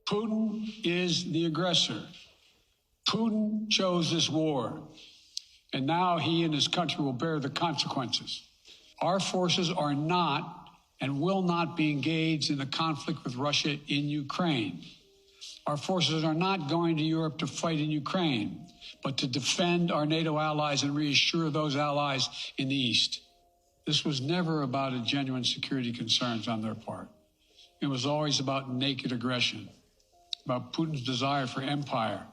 Putin is the aggressor. Putin chose this war, and now he and his country will bear the consequences. Our forces are not and will not be engaged in the conflict with Russia in Ukraine. Our forces are not going to Europe to fight in Ukraine, but to defend our NATO allies and reassure those allies in the East. This was never about a genuine security concerns on their part. It was always about naked aggression, about Putin's desire for empire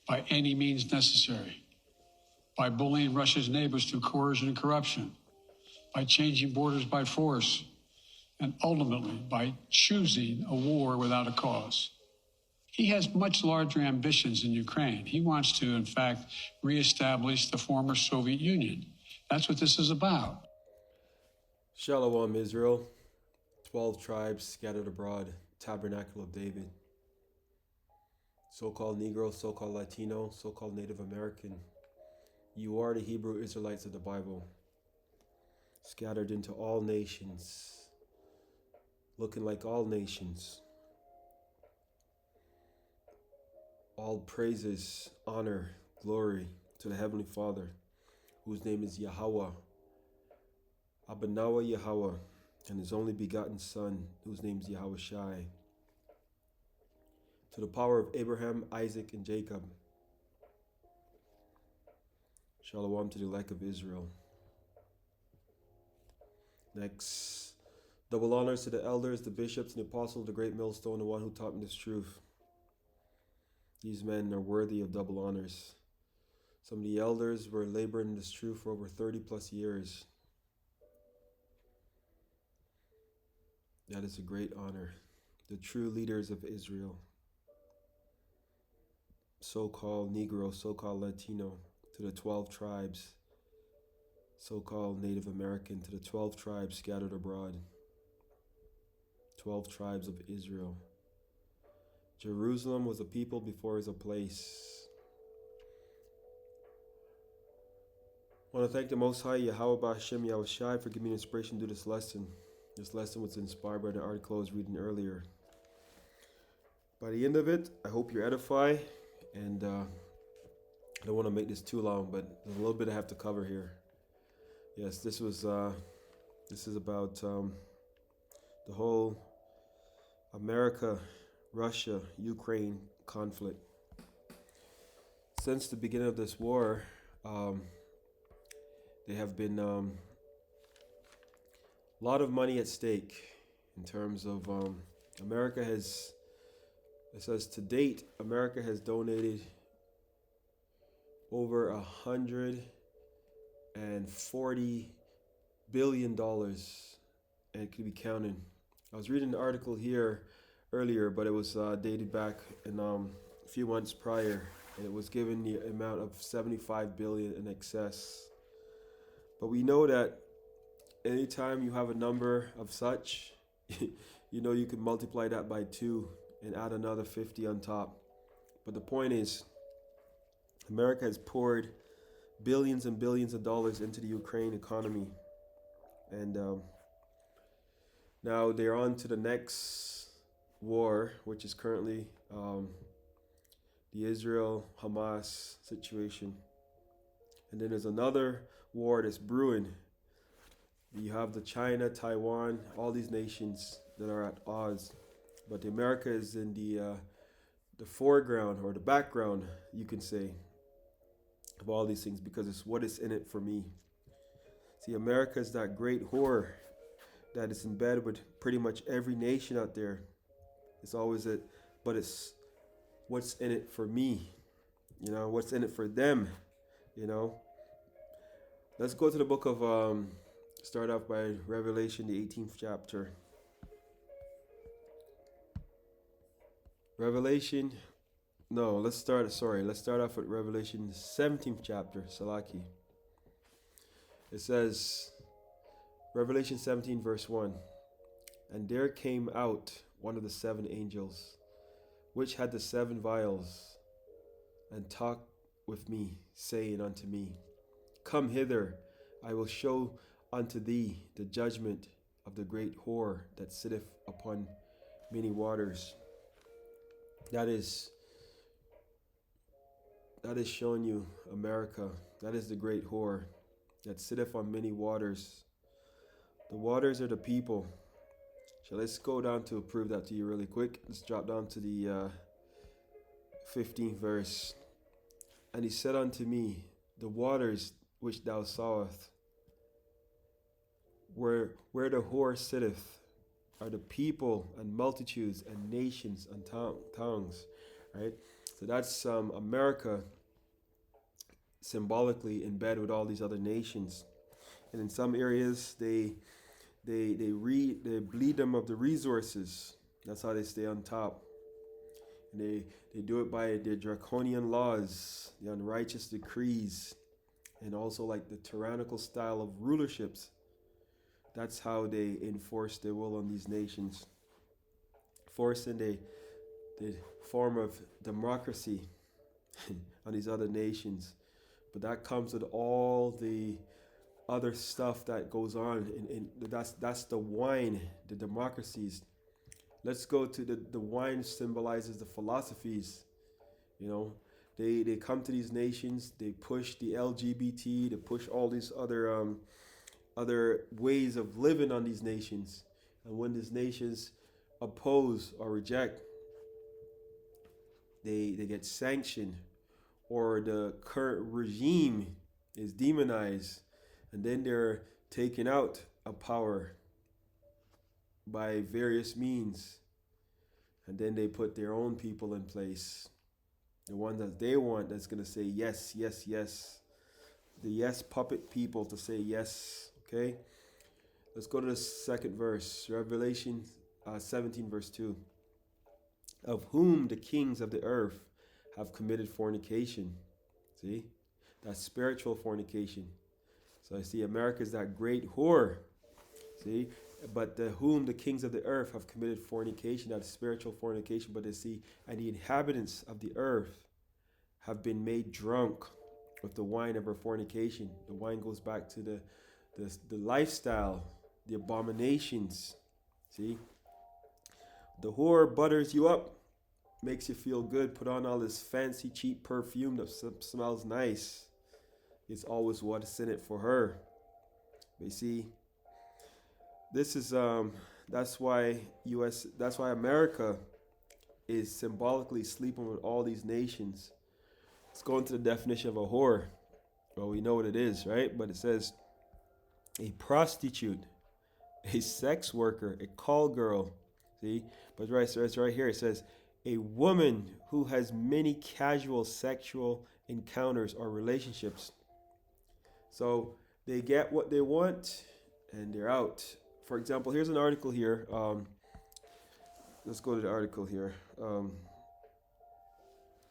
by any means necessary, by bullying Russia's neighbors through coercion and corruption, by changing borders by force, and ultimately by choosing a war without a cause. He has much larger ambitions in Ukraine. He wants to, in fact, reestablish the former Soviet Union. That's what this is about. Shalom, Israel. 12 tribes scattered abroad, tabernacle of David. So-called Negro, so-called Latino, so-called Native American. You are the Hebrew Israelites of the Bible, scattered into all nations, looking like all nations. All praises, honor, glory to the Heavenly Father, whose name is Yahawah, Abanawa Yahawah, and His only begotten Son, whose name is YAHAWASHI. To the power of Abraham, Isaac, and Jacob. Shalom to the elect of Israel. Next, double honors to the elders, the bishops, and the apostles, the great millstone, the one who taught me this truth. These men are worthy of double honors. Some of the elders were laboring in this truth for over 30 plus years. That is a great honor. The true leaders of Israel. So-called Negro, so-called Latino, to the 12 tribes. So-called Native American, to the 12 tribes scattered abroad. 12 tribes of Israel. Jerusalem was a people before it was a place. I want to thank the Most High, Yahawah, BAHASHAM, YAHAWASHI, for giving me inspiration to do this lesson. This lesson was inspired by the article I was reading earlier. By the end of it, I hope you're edified, and I don't want to make this too long, but there's a little bit I have to cover here. Yes, this is about the whole America, Russia, Ukraine conflict. Since the beginning of this war, there have been a lot of money at stake in terms of America has, it says to date, America has donated over $140 billion, and it could be counting. I was reading an article here earlier, but it was dated back in a few months prior, and it was given the amount of 75 billion in excess. But we know that anytime you have a number of such, you know you can multiply that by 2 and add another 50 on top. But the point is, America has poured billions and billions of dollars into the Ukraine economy. And now they're on to the next war, which is currently the Israel-Hamas situation. And then there's another war that's brewing. You have the China, Taiwan, all these nations that are at odds. But America is in the foreground, or the background, you can say, of all these things, because it's what is in it for me. See, America is that great whore that is in bed with pretty much every nation out there. It's always it, but it's what's in it for me, you know, what's in it for them, you know. Let's go to the book of, start off by Revelation, the 18th chapter. Let's start off with Revelation 17th chapter, Salaki. It says, Revelation 17 verse 1, and there came out one of the 7 angels, which had the 7 vials, and talked with me, saying unto me, come hither, I will show unto thee the judgment of the great whore that sitteth upon many waters, That is showing you America. That is the great whore that sitteth on many waters. The waters are the people. So let's go down to prove that to you really quick. Let's drop down to the 15th verse. And he said unto me, the waters which thou sawest, where the whore sitteth, are the people and multitudes and nations and tongues. Right? So that's America symbolically in bed with all these other nations. And in some areas they bleed them of the resources. That's how they stay on top. And they do it by their draconian laws, the unrighteous decrees, and also like the tyrannical style of rulerships. That's how they enforce their will on these nations, forcing the form of democracy on these other nations. But that comes with all the other stuff that goes on, and that's the wine, the democracies. Let's go to the wine symbolizes the philosophies. You know, they come to these nations, they push the LGBT, they push all these other ways of living on these nations. And when these nations oppose or reject, they get sanctioned, or the current regime is demonized, and then they're taken out of power by various means. And then they put their own people in place, the one that they want, that's going to say yes, yes, yes. The yes puppet people to say yes. Okay, let's go to the second verse, Revelation 17 verse 2. Of whom the kings of the earth have committed fornication. See, that's spiritual fornication. So I see America is that great whore. See, but whom the kings of the earth have committed fornication, that's spiritual fornication. But they see, and the inhabitants of the earth have been made drunk with the wine of her fornication. The wine goes back to the lifestyle, the abominations. See, the whore butters you up, makes you feel good, put on all this fancy cheap perfume that smells nice. It's always what's in it for her. But you see, this is that's why America is symbolically sleeping with all these nations. Let's go into the definition of a whore. Well, we know what it is, right? But it says a prostitute, a sex worker, a call girl. See, but it's right here. It says a woman who has many casual sexual encounters or relationships. So they get what they want and they're out. For example, here's an article here. Let's go to the article here.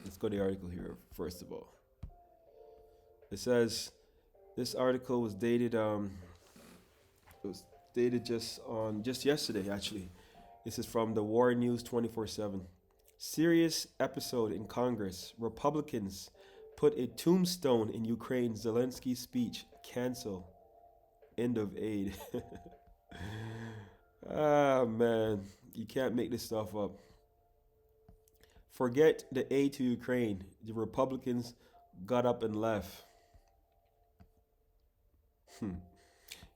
Let's go to the article here first of all. It says this article was dated. It was dated just yesterday actually. This is from the War News 24/7. Serious episode in Congress. Republicans put a tombstone in Ukraine Zelensky speech. Cancel. End of aid. Ah, man. You can't make this stuff up. Forget the aid to Ukraine. The Republicans got up and left.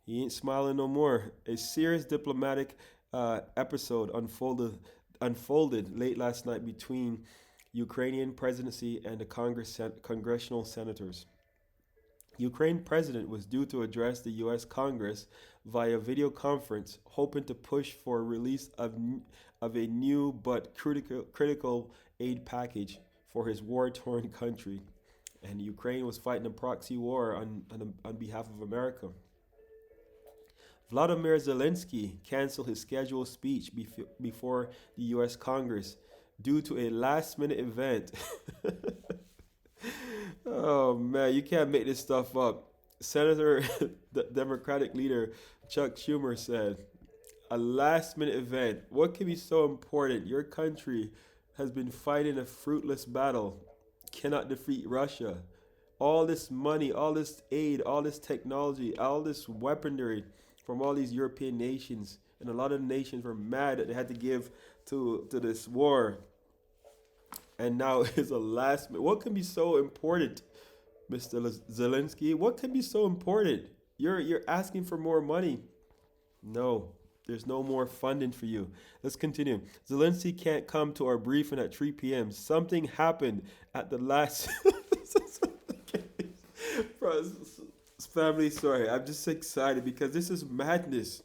He ain't smiling no more. A serious diplomatic episode unfolded late last night between Ukrainian presidency and the congressional senators. Ukraine president was due to address the U.S. Congress via video conference, hoping to push for release of a new but critical aid package for his war-torn country. And Ukraine was fighting a proxy war on behalf of America. Vladimir Zelensky canceled his scheduled speech before the U.S. Congress due to a last-minute event. Oh, man, you can't make this stuff up. Senator, the Democratic leader, Chuck Schumer said, a last-minute event. What can be so important? Your country has been fighting a fruitless battle, cannot defeat Russia. All this money, all this aid, all this technology, all this weaponry from all these European nations, and a lot of nations were mad that they had to give to this war. and now is a last minute. What can be so important, Mr. Zelensky? What can be so important? You're asking for more money. No, there's no more funding for you. Let's continue. Zelensky can't come to our briefing at 3 p.m. Something happened at the last. Family, sorry, I'm just excited because this is madness.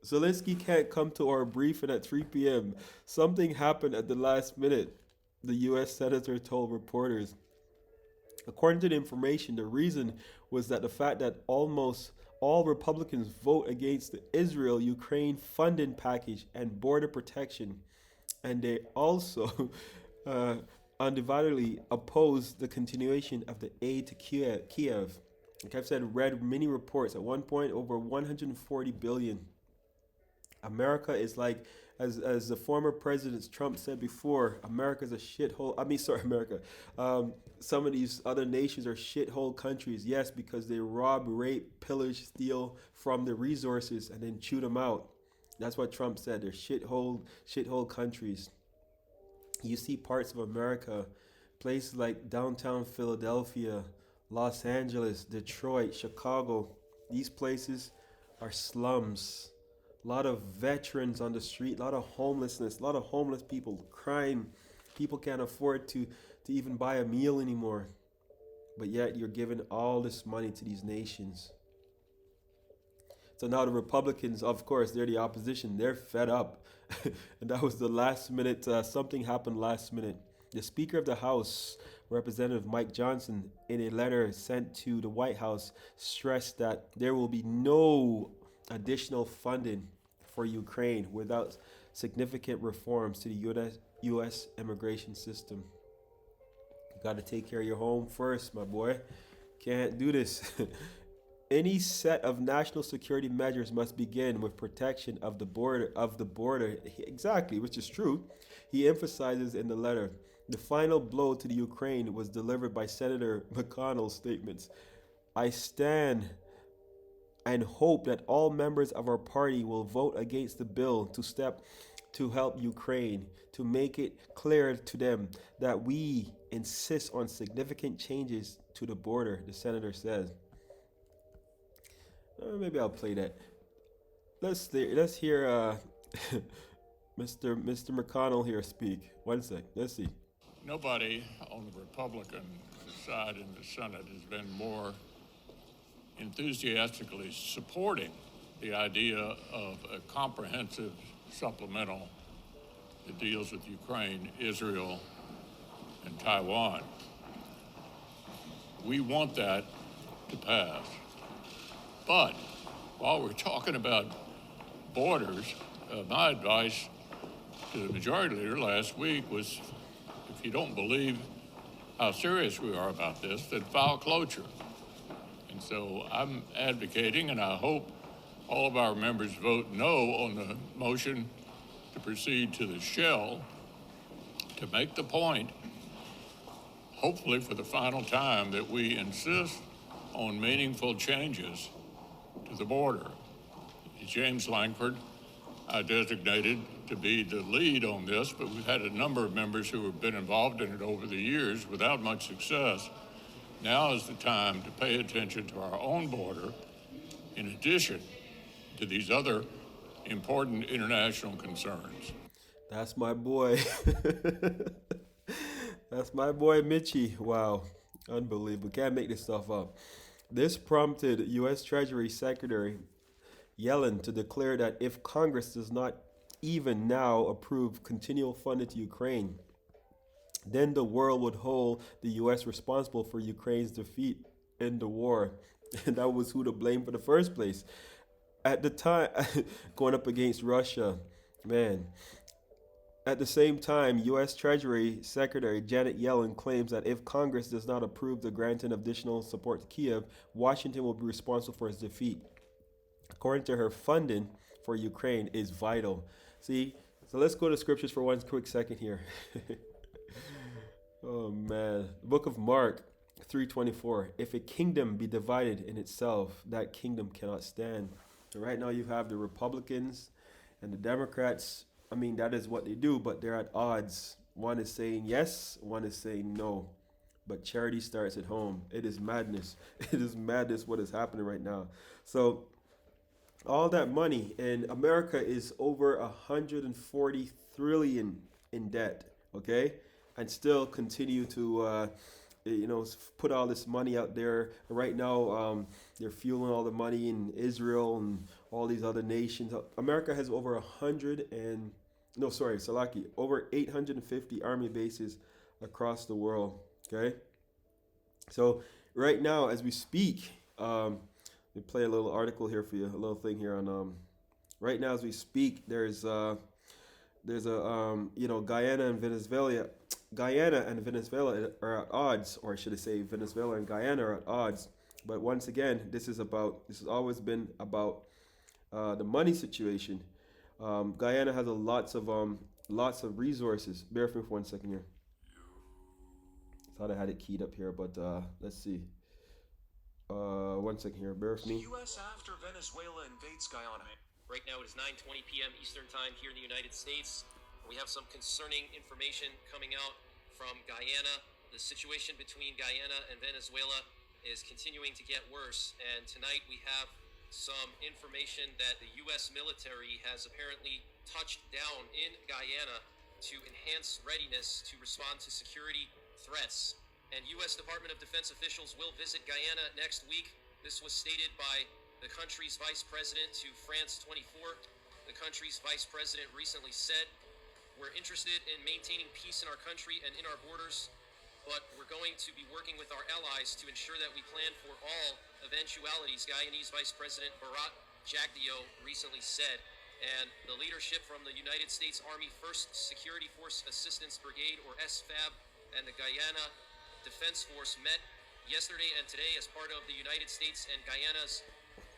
Zelensky can't come to our briefing at 3 p.m. Something happened at the last minute, the U.S. senator told reporters. According to the information, the reason was that the fact that almost all Republicans vote against the Israel-Ukraine funding package and border protection, and they also undividedly oppose the continuation of the aid to Kiev. Like I've said, read many reports. At one point, over 140 billion. America is like, as the former president Trump said before, America's a shithole. I mean, sorry, America. Some of these other nations are shithole countries. Yes, because they rob, rape, pillage, steal from the resources and then chew them out. That's what Trump said. They're shithole countries. You see parts of America, places like downtown Philadelphia, Los Angeles, Detroit, Chicago. These places are slums. A lot of veterans on the street, a lot of homelessness, a lot of homeless people, crime. People can't afford to even buy a meal anymore. But yet you're giving all this money to these nations. So now the Republicans, of course, they're the opposition. They're fed up. And that was the last minute, something happened last minute. The Speaker of the House, Representative Mike Johnson, in a letter sent to the White House, stressed that there will be no additional funding for Ukraine without significant reforms to the U.S. immigration system. You got to take care of your home first, my boy. Can't do this. Any set of national security measures must begin with protection of the border. Exactly, which is true. He emphasizes in the letter. The final blow to the Ukraine was delivered by Senator McConnell's statements. I stand and hope that all members of our party will vote against the bill to help Ukraine, to make it clear to them that we insist on significant changes to the border, the senator says. Maybe I'll play that. Let's hear Mr. McConnell here speak. One sec. Let's see. Nobody on the Republican side in the Senate has been more enthusiastically supporting the idea of a comprehensive supplemental that deals with Ukraine, Israel, and Taiwan. We want that to pass. But while we're talking about borders, my advice to the majority leader last week was, if you don't believe how serious we are about this, then file cloture. And so I'm advocating, and I hope all of our members vote no on the motion to proceed to the shell, to make the point, hopefully for the final time, that we insist on meaningful changes to the border. James Lankford, I designated to be the lead on this, but we've had a number of members who have been involved in it over the years without much success. Now is the time to pay attention to our own border, in addition to these other important international concerns. That's my boy. That's my boy Mitchie. Wow, unbelievable. Can't make this stuff up. This prompted U.S. Treasury Secretary Yellen to declare that if Congress does not even now approve continual funding to Ukraine, then the world would hold the U.S. responsible for Ukraine's defeat in the war. And that was who to blame for the first place. At the time, going up against Russia, man. At the same time, U.S. Treasury Secretary Janet Yellen claims that if Congress does not approve the granting of additional support to Kiev, Washington will be responsible for its defeat. According to her, funding for Ukraine is vital. See, so let's go to scriptures for one quick second here. Oh man, the book of Mark 3:24. If a kingdom be divided in itself, that kingdom cannot stand. So right now you have the Republicans and the Democrats. I mean, that is what they do, but they're at odds. One is saying yes, one is saying no. But charity starts at home. It is madness. It is madness what is happening right now. So all that money, and America is over 140 trillion in debt, okay, and still continue to put all this money out there right now. They're fueling all the money in Israel and all these other nations. America has over 100 and no, sorry, Salaki, over 850 army bases across the world, okay. So right now as we speak, let me play a little article here for you, a little thing here on right now as we speak. There's a Guyana and Venezuela are at odds, or should I say Venezuela and Guyana are at odds. But once again, this has always been about the money situation. Guyana has lots of resources. Bear with me for 1 second here. Thought I had it keyed up here, but let's see. 1 second here. Bear with me. U.S. after Venezuela invades Guyana. Right now it is 9:20 p.m. Eastern Time here in the United States. We have some concerning information coming out from Guyana. The situation between Guyana and Venezuela is continuing to get worse, and tonight we have some information that the U.S. military has apparently touched down in Guyana to enhance readiness to respond to security threats. And U.S. Department of Defense officials will visit Guyana next week. This was stated by the country's vice president to France 24. The country's vice president recently said, "We're interested in maintaining peace in our country and in our borders, but we're going to be working with our allies to ensure that we plan for all eventualities," Guyanese Vice President Bharat Jagdeo recently said. And the leadership from the United States Army 1st Security Force Assistance Brigade, or SFAB, and the Guyana Defense Force met yesterday and today as part of the United States and Guyana's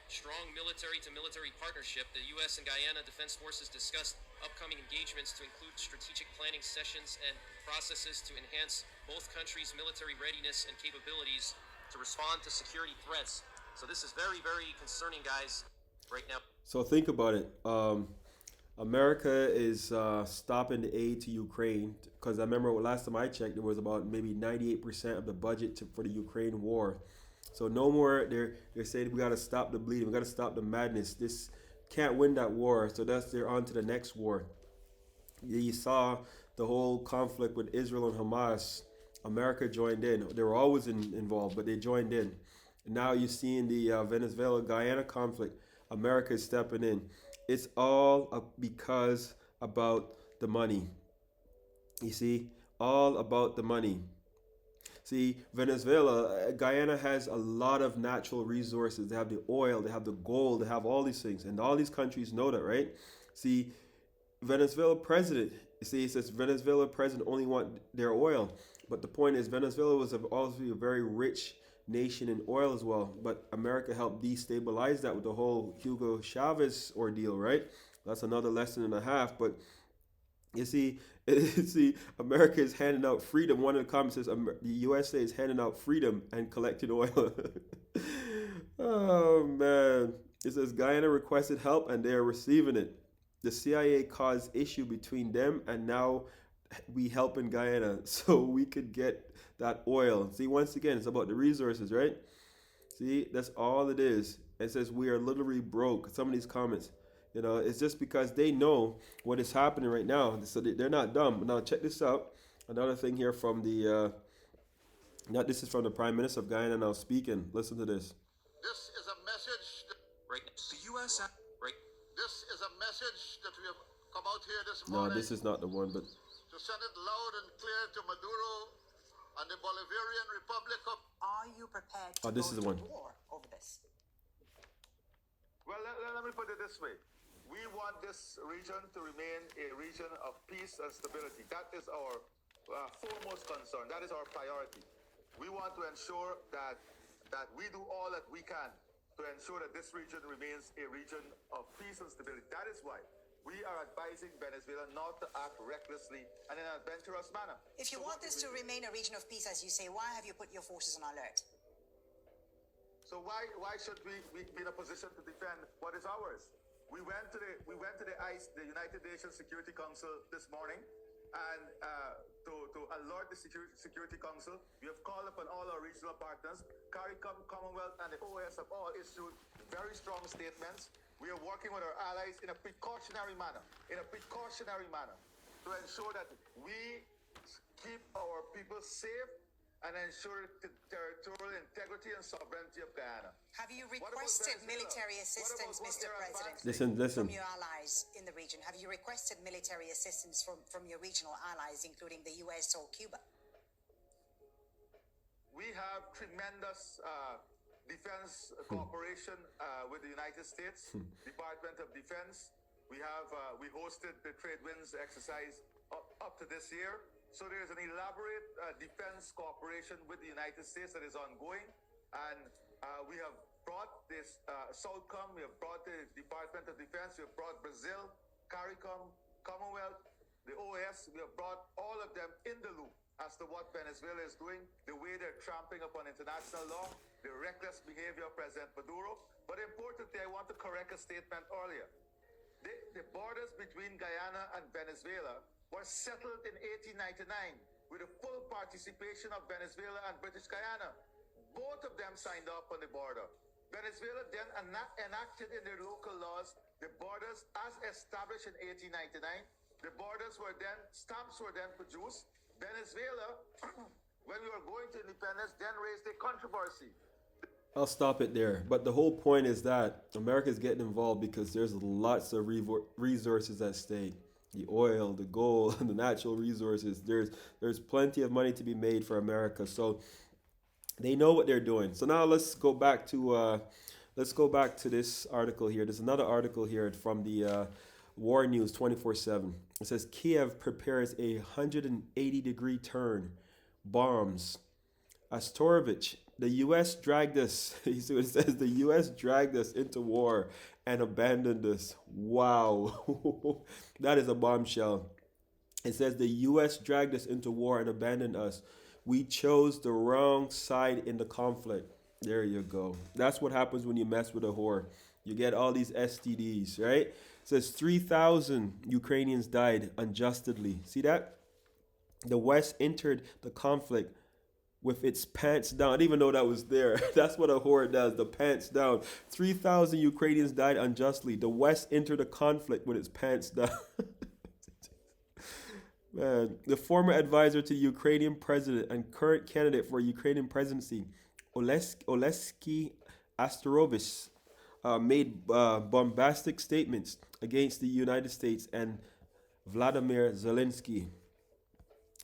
strong military-to-military partnership. The U.S. and Guyana Defense Forces discussed upcoming engagements to include strategic planning sessions and processes to enhance both countries' military readiness and capabilities to respond to security threats. So this is very, very concerning, guys, right now. So think about it. America is stopping the aid to Ukraine because I remember last time I checked, there was about maybe 98% of the budget for the Ukraine war. So no more. They're saying we got to stop the bleeding. We got to stop the madness. This can't win that war. So they're on to the next war. You saw the whole conflict with Israel and Hamas. America joined in. They were always involved, but they joined in. And now you're seeing the Venezuela-Guyana conflict. America is stepping in. It's all because about the money. You see, all about the money. See, Venezuela, Guyana has a lot of natural resources. They have the oil, they have the gold, they have all these things. And all these countries know that, right? See, Venezuela president, you see, it says Venezuela president only want their oil. But the point is, Venezuela was obviously a very rich nation in oil as well. But America helped destabilize that with the whole Hugo Chavez ordeal, right? That's another lesson and a half. But you see, America is handing out freedom. One of the comments says the USA is handing out freedom and collecting oil. Oh, man. It says Guyana requested help and they are receiving it. The CIA caused issue between them, and now we help in Guyana so we could get that oil. See, once again, it's about the resources, right? See, that's all it is. It says we are literally broke. Some of these comments, it's just because they know what is happening right now. So they're not dumb. Now check this out. Another thing here from this is from the Prime Minister of Guyana now speaking. Listen to this. This is a message. Right. The U.S. Right. This is a message that we have come out here this No, morning. this is not the one, but to send it loud and clear to Maduro and the Bolivarian Republic of. Are you prepared to this go is the to one. war over this? Well, let me put it this way. We want this region to remain a region of peace and stability. That is our foremost concern. That is our priority. We want to ensure that we do all that we can to ensure that this region remains a region of peace and stability. That is why we are advising Venezuela not to act recklessly and in an adventurous manner. If you want this to remain a region of peace, as you say, why have you put your forces on alert? So why should we be in a position to defend what is ours? We went to the United Nations Security Council this morning, And to alert the Security Council, we have called upon all our regional partners. CARICOM, Commonwealth, and the OAS have all issued very strong statements. We are working with our allies in a precautionary manner, to ensure that we keep our people safe and ensure the territorial integrity and sovereignty of Guyana. Have you requested military assistance, Mr. President, Listen. from your allies in the region? Have you requested military assistance from your regional allies, including the U.S. or Cuba? We have tremendous defense cooperation with the United States Department of Defense. We hosted the Trade Winds exercise up to this year. So there's an elaborate defense cooperation with the United States that is ongoing. And we have brought this Southcom, we have brought the Department of Defense, we have brought Brazil, CARICOM, Commonwealth, the OAS, we have brought all of them in the loop as to what Venezuela is doing, the way they're trampling upon international law, the reckless behavior of President Maduro. But importantly, I want to correct a statement earlier. The borders between Guyana and Venezuela were settled in 1899 with the full participation of Venezuela and British Guyana. Both of them signed up on the border. Venezuela then enacted in their local laws the borders as established in 1899. The borders were then, stamps were then produced. Venezuela, when we were going to independence, then raised a controversy. I'll stop it there. But the whole point is that America is getting involved because there's lots of resources at stake. The oil, the gold, the natural resources. There's plenty of money to be made for America. So they know what they're doing. So now let's go back to this article here. There's another article here from the War News 24/7. It says Kiev prepares a 180-degree turn. Bombs. Astorovich. The U.S. dragged us. It says the U.S. dragged us into war and abandoned us. Wow. That is a bombshell. It says the U.S. dragged us into war and abandoned us. We chose the wrong side in the conflict. There you go. That's what happens when you mess with a whore. You get all these STDs, right? It says 3,000 Ukrainians died unjustly. See that? The West entered the conflict with its pants down. I didn't even know that was there. That's what a whore does, the pants down. 3,000 Ukrainians died unjustly. The West entered the conflict with its pants down. Man, the former advisor to the Ukrainian president and current candidate for Ukrainian presidency, Oleksiy Astorovich, made bombastic statements against the United States and Vladimir Zelensky.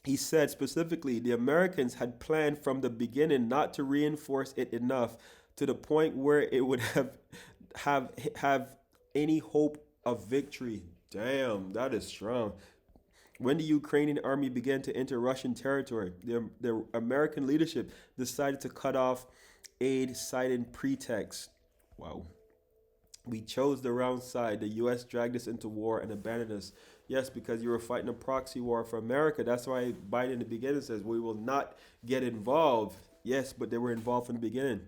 He said specifically the Americans had planned from the beginning not to reinforce it enough to the point where it would have any hope of victory. Damn, that is strong. When the Ukrainian army began to enter Russian territory, the American leadership decided to cut off aid citing pretext. Wow. We chose the wrong side. The U.S. dragged us into war and abandoned us. Yes, because you were fighting a proxy war for America. That's why Biden in the beginning says we will not get involved. Yes, but they were involved from the beginning.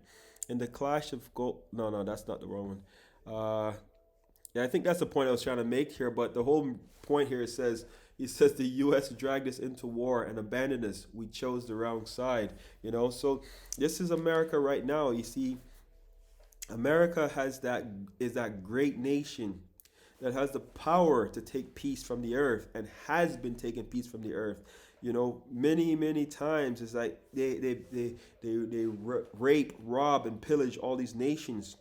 In the clash of No, that's not the wrong one. Yeah, I think that's the point I was trying to make here. But the whole point here he says the U.S. dragged us into war and abandoned us. We chose the wrong side. So this is America right now. You see, America is that great nation that has the power to take peace from the earth and has been taking peace from the earth. Many times it's like they rape, rob, and pillage all these nations,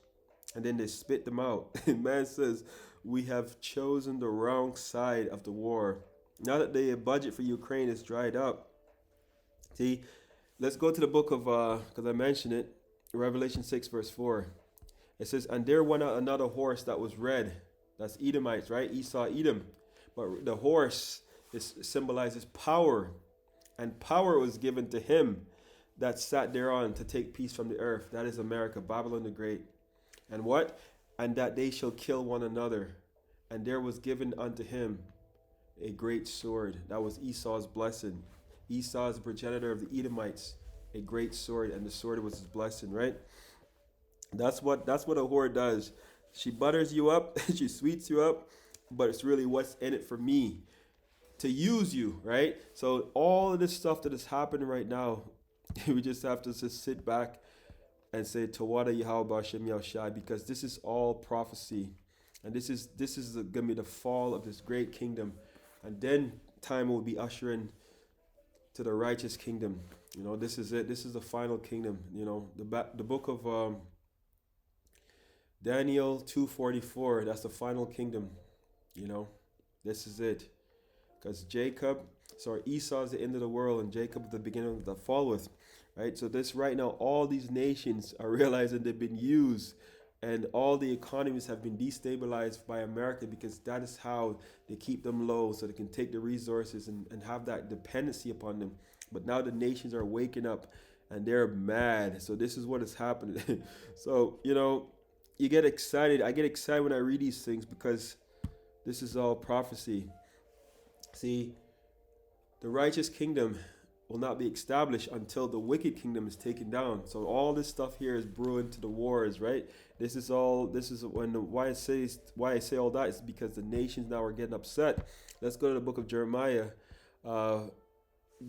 and then they spit them out. And man says we have chosen the wrong side of the war. Now that the budget for Ukraine is dried up, see, let's go to the book of because I mentioned it, Revelation 6 verse 4. It says, and there went out another horse that was red. That's Edomites, right? Esau, Edom. But the horse symbolizes power. And power was given to him that sat thereon to take peace from the earth. That is America, Babylon the Great. And what? And that they shall kill one another. And there was given unto him a great sword. That was Esau's blessing. Esau is the progenitor of the Edomites. A great sword. And the sword was his blessing, right? That's what a whore does. She butters you up, she sweets you up, but it's really what's in it for me. to use you, right? So all of this stuff that is happening right now, we just have to just sit back and say Tawada Yahawah BAHASHAM YAHAWASHI, because this is all prophecy. And this is gonna be the fall of this great kingdom. And then time will be ushering to the righteous kingdom. You know, this is it. This is the final kingdom. You know, the book of Daniel 2:44, that's the final kingdom. You know, this is it. Because Esau is the end of the world, and Jacob is the beginning of the fall with. Right? So this right now, all these nations are realizing they've been used, and all the economies have been destabilized by America, because that is how they keep them low, so they can take the resources and have that dependency upon them. But now the nations are waking up and they're mad. So this is what is happening. So, you know, you get excited. I get excited when I read these things, because this is all prophecy. See, the righteous kingdom will not be established until the wicked kingdom is taken down. So all this stuff here is brewing to the wars, right? This is when why I say all that is because the nations now are getting upset. Let's go to the book of Jeremiah.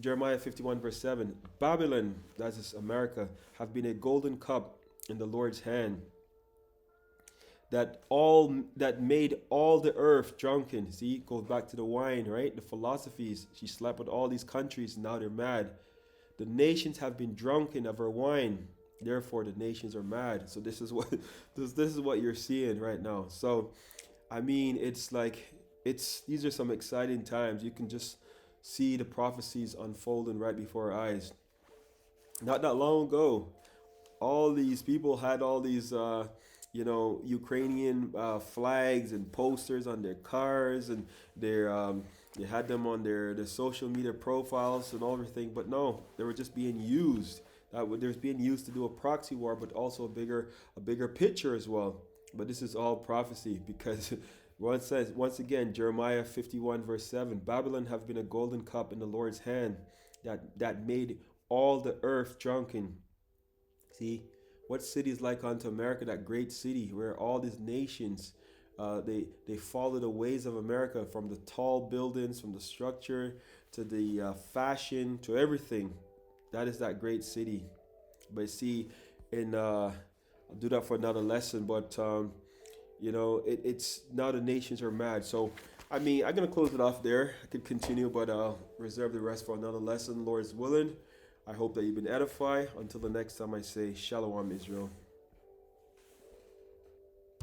Jeremiah 51 verse 7. Babylon, that is America, have been a golden cup in the Lord's hand, that made all the earth drunken. See, it goes back to the wine, right? The philosophies. She slept with all these countries, and now they're mad. The nations have been drunken of her wine, therefore the nations are mad. So this is what you're seeing right now. So I mean, it's like these are some exciting times. You can just see the prophecies unfolding right before our eyes. Not that long ago, all these people had all these Ukrainian flags and posters on their cars, and they had them on their social media profiles and everything. But no, they were just being used. They're being used to do a proxy war, but also a bigger picture as well. But this is all prophecy, because once again, Jeremiah 51 verse 7, Babylon have been a golden cup in the Lord's hand, that made all the earth drunken. See, what city is like unto America, that great city where all these nations, they follow the ways of America, from the tall buildings, from the structure to the fashion to everything. That is that great city. But see, I'll do that for another lesson. But it's now the nations are mad. So I mean, I'm gonna close it off there. I could continue, but I'll reserve the rest for another lesson, Lord's willing. I hope that you've been edified. Until the next time, I say Shalom, Israel.